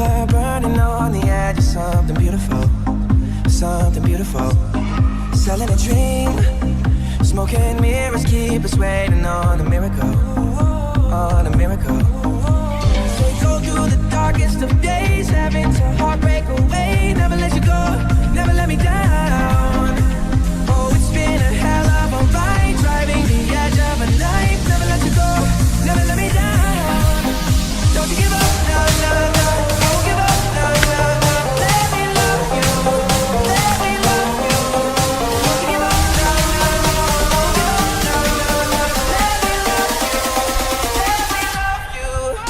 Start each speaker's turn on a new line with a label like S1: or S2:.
S1: fire burning on the edge of something beautiful, something beautiful. Selling a dream, smoking mirrors keep us waiting on a miracle, on a miracle. They go through the darkest of days, having to heartbreak away. Never let you go, never let me down. Oh, it's been a hell of a ride, driving the edge of a knife. Never let you go, never let me down. Don't you give up, no, no, no. I won't give up, no, no, no. Let me love you, let me love you. Don't you give up, no, no, no. I won't give up, no, no, no. Let me love you, let me love you.